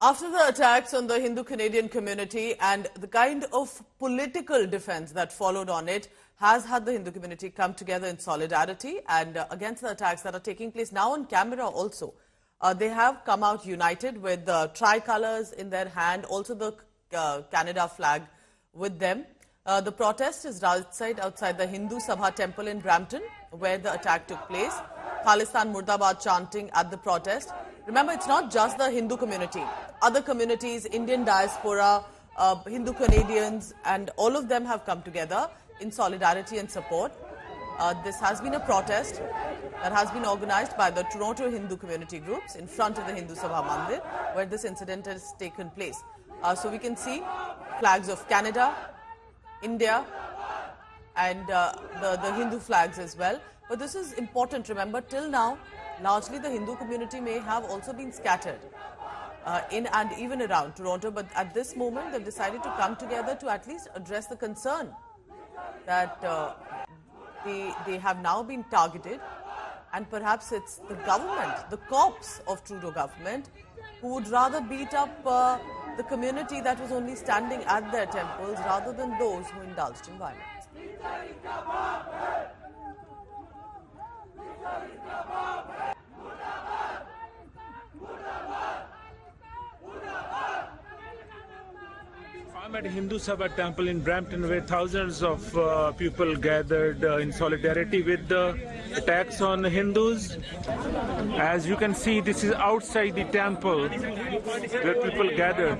After the attacks on the Hindu Canadian community and the kind of political defense that followed on it has had the Hindu community come together in solidarity and against the attacks that are taking place now on camera also. They have come out united with the tricolors in their hand, also the Canada flag with them. The protest is outside the Hindu Sabha Temple in Brampton, where the attack took place. Khalistan Murdabad chanting at the protest. Remember, it's not just the Hindu community. Other communities, Indian diaspora, Hindu Canadians, and all of them have come together in solidarity and support. This has been a protest that has been organized by the Toronto Hindu community groups in front of the Hindu Sabha Mandir, where this incident has taken place. So we can see flags of Canada, India, and the Hindu flags as well. But this is important. Remember, till now, largely the Hindu community may have also been scattered in and even around Toronto. But at this moment, they've decided to come together to at least address the concern that they have now been targeted. And perhaps it's the government, the cops of Trudeau government, who would rather beat up the community that was only standing at their temples rather than those who indulged in violence. I'm at Hindu Sabha Temple in Brampton, where thousands of people gathered in solidarity with the attacks on Hindus. As you can see, this is outside the temple where people gathered,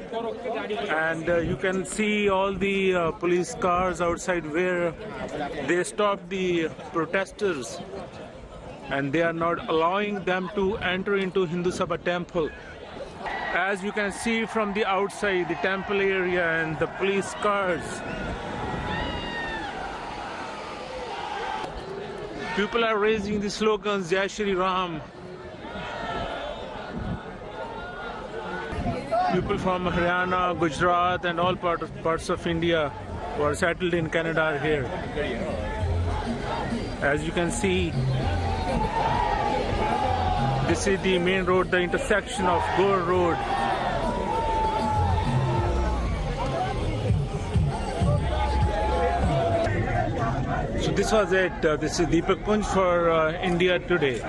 and you can see all the police cars outside where they stopped the protesters, and they are not allowing them to enter into Hindu Sabha Temple. As you can see from the outside, the temple area and the police cars, people are raising the slogans Jai Shri Ram. People from Haryana, Gujarat and all parts of India who are settled in Canada are here. As you can see, this is the main road, the intersection of Gore Road. So this was it. This is Deepak Punj for India Today.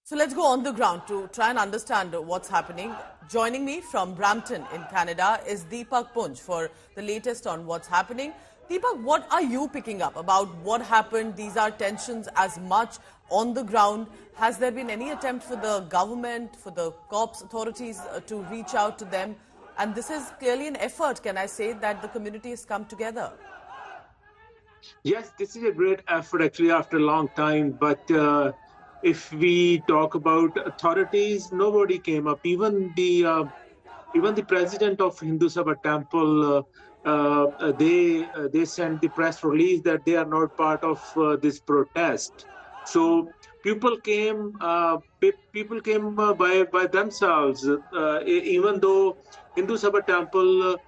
So let's go on the ground to try and understand what's happening. Joining me from Brampton in Canada is Deepak Punj for the latest on what's happening. Deepak, what are you picking up about what happened? These are tensions as much on the ground. Has there been any attempt for the government, for the cops authorities to reach out to them? And this is clearly an effort, can I say, that the community has come together? Yes, this is a great effort actually after a long time. But if we talk about authorities, nobody came up. Even the president of Hindu Sabha Temple, they sent the press release that they are not part of this protest. So people came by themselves, even though Hindu Sabha Temple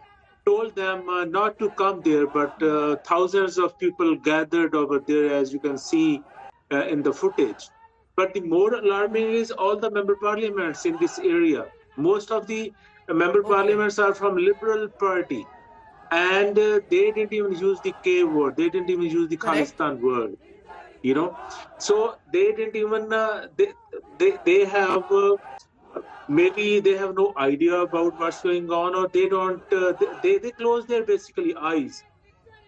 told them not to come there, but thousands of people gathered over there, as you can see in the footage. But the more alarming is all the member parliaments in this area. Most of the member parliaments are from Liberal Party, and they didn't even use the K word. They didn't even use the Khalistan word. You know, so they didn't even they have maybe they have no idea about what's going on, or they don't they close their basically eyes.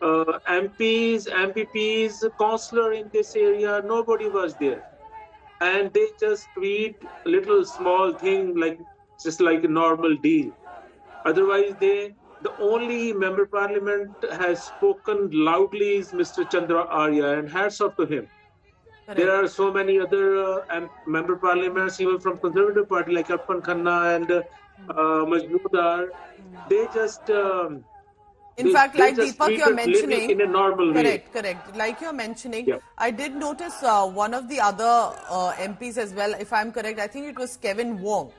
MPs, MPPs, councillor in this area, nobody was there, and they just treat a little small thing like just like a normal deal. Otherwise, the only member parliament has spoken loudly is Mr. Chandra Arya, and hats off to him. Correct. There are so many other member parliaments, even from Conservative Party, like Arpan Khanna and Majnoodar. They just... in fact, like Deepak, you're mentioning... in a normal way. Correct. Like you're mentioning, yeah. I did notice one of the other MPs as well, if I'm correct. I think it was Kevin Wong,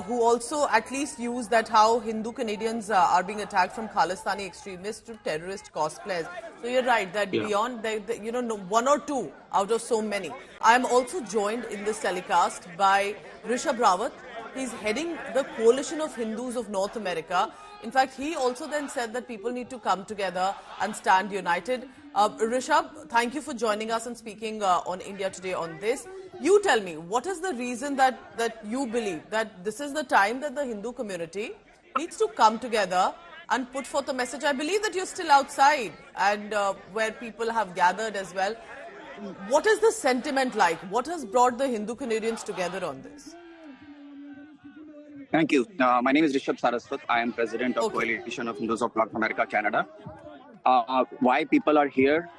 who also at least used that how Hindu Canadians are being attacked from Khalistani extremists to terrorist cosplayers. So you're right that beyond, one or two out of so many. I'm also joined in this telecast by Rishabh Rawat, He's heading the Coalition of Hindus of North America. In fact, he also then said that people need to come together and stand united. Rishabh, thank you for joining us and speaking on India Today on this. You tell me, what is the reason that you believe that this is the time that the Hindu community needs to come together and put forth a message? I believe that you're still outside and where people have gathered as well. What is the sentiment like? What has brought the Hindu Canadians together on this? Thank you. My name is Rishabh Saraswat. I am president of Coalition of Hindus of North America, Canada. Why people are here?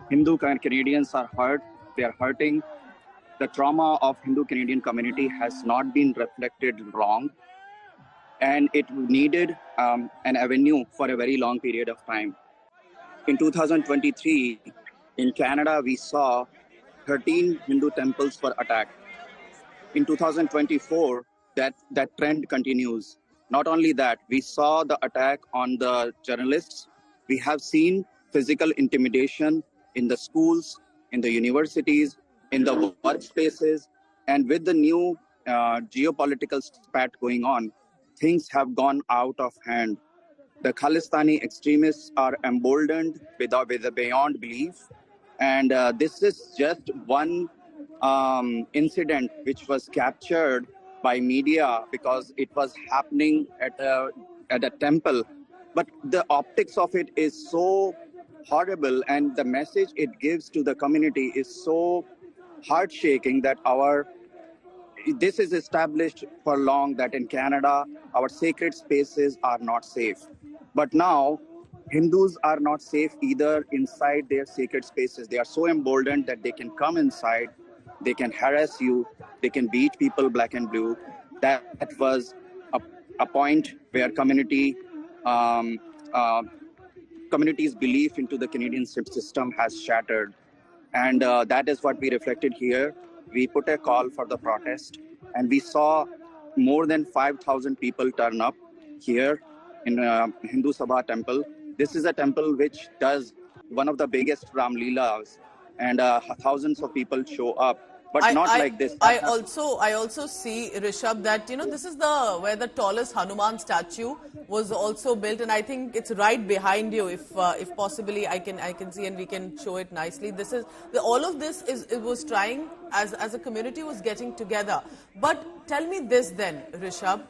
Hindu Canadians are hurt. They are hurting. The trauma of Hindu Canadian community has not been reflected wrong. And it needed an avenue for a very long period of time. In 2023, in Canada, we saw 13 Hindu temples were attacked. In 2024, that trend continues. Not only that, we saw the attack on the journalists. We have seen physical intimidation in the schools, in the universities, in the workspaces. And with the new geopolitical spat going on, things have gone out of hand. The Khalistani extremists are emboldened with a beyond belief. And this is just one incident which was captured by media because it was happening at a temple. But the optics of it is so horrible, and the message it gives to the community is so heart-shaking that this is established for long that in Canada, our sacred spaces are not safe. But now, Hindus are not safe either inside their sacred spaces. They are so emboldened that they can come inside, they can harass you, they can beat people black and blue. That was a point where community's belief into the Canadian system has shattered. And that is what we reflected here. We put a call for the protest, and we saw more than 5,000 people turn up here in Hindu Sabha Temple. This is a temple which does one of the biggest Ram Leelas, and thousands of people show up. But not like this. I also see, Rishabh, that this is where the tallest Hanuman statue was also built, and I think it's right behind you. If possibly I can see, and we can show it nicely. This is all of this it was trying as a community was getting together. But tell me this then, Rishabh,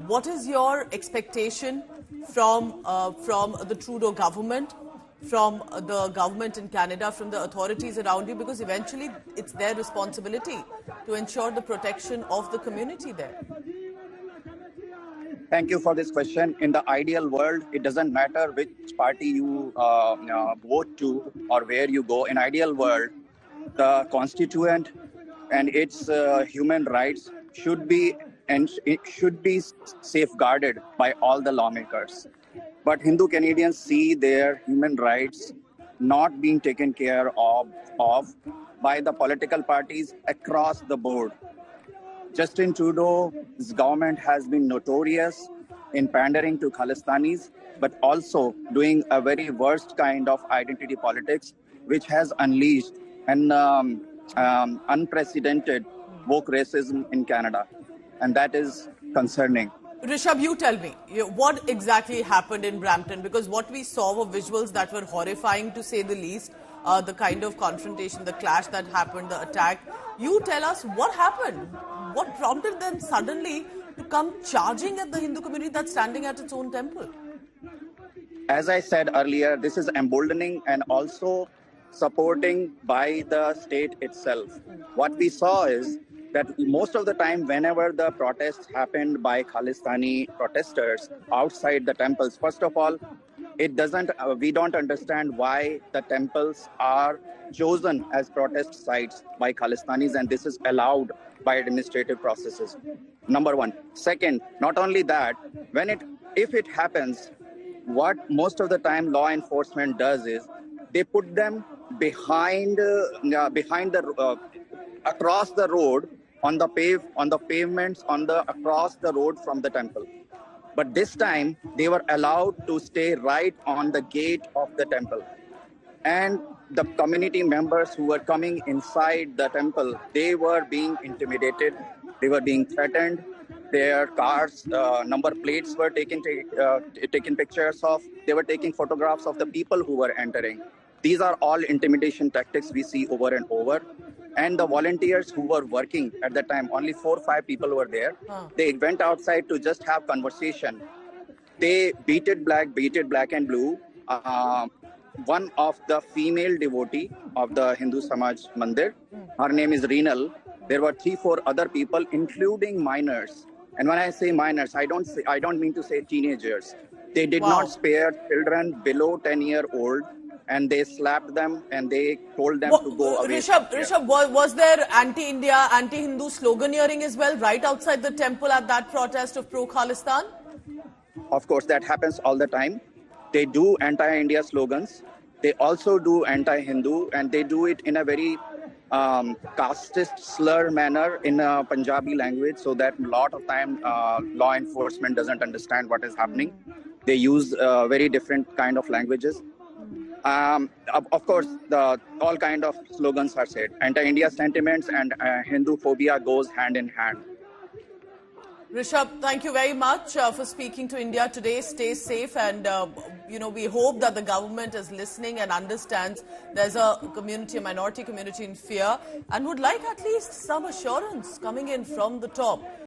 what is your expectation from the Trudeau government, from the government in Canada, from the authorities around you, because eventually it's their responsibility to ensure the protection of the community there? Thank you for this question. In the ideal world, it doesn't matter which party you vote to or where you go. In ideal world, the constituent and its human rights should be safeguarded by all the lawmakers. But Hindu Canadians see their human rights not being taken care of by the political parties across the board. Justin Trudeau's government has been notorious in pandering to Khalistanis, but also doing a very worst kind of identity politics, which has unleashed an unprecedented woke racism in Canada. And that is concerning. Rishabh, you tell me, what exactly happened in Brampton? Because what we saw were visuals that were horrifying, to say the least. The kind of confrontation, the clash that happened, the attack. You tell us what happened. What prompted them suddenly to come charging at the Hindu community that's standing at its own temple? As I said earlier, this is emboldening and also supporting by the state itself. What we saw is that most of the time, whenever the protests happened by Khalistani protesters outside the temples, first of all, we don't understand why the temples are chosen as protest sites by Khalistanis, and this is allowed by administrative processes. Number one. Second, not only that, if it happens, what most of the time law enforcement does is they put them behind across the road on the pavements across the road from the temple. But this time they were allowed to stay right on the gate of the temple. And the community members who were coming inside the temple, they were being intimidated, they were being threatened, Their cars, number plates were taken pictures of. They were taking photographs of the people who were entering. These are all intimidation tactics we see over and over. And the volunteers who were working at that time, only 4 or 5 people were there. They went outside to just have conversation. They beated black and blue. One of the female devotee of the Hindu Samaj Mandir, her name is Reenal. There were 3 or 4 other people, including minors. And when I say minors, I don't mean to say teenagers. They did not spare children below 10-year-old, and they slapped them and they told them to go away. Rishabh, was there anti-India, anti-Hindu sloganeering as well right outside the temple at that protest of pro-Khalistan? Of course, that happens all the time. They do anti-India slogans. They also do anti-Hindu, and they do it in a very casteist slur manner in a Punjabi language, so that a lot of time law enforcement doesn't understand what is happening. They use very different kind of languages. Of course, all kind of slogans are said. Anti-India sentiments and Hindu phobia goes hand in hand. Rishabh, thank you very much for speaking to India today. Stay safe, and we hope that the government is listening and understands there's a minority community in fear, and would like at least some assurance coming in from the top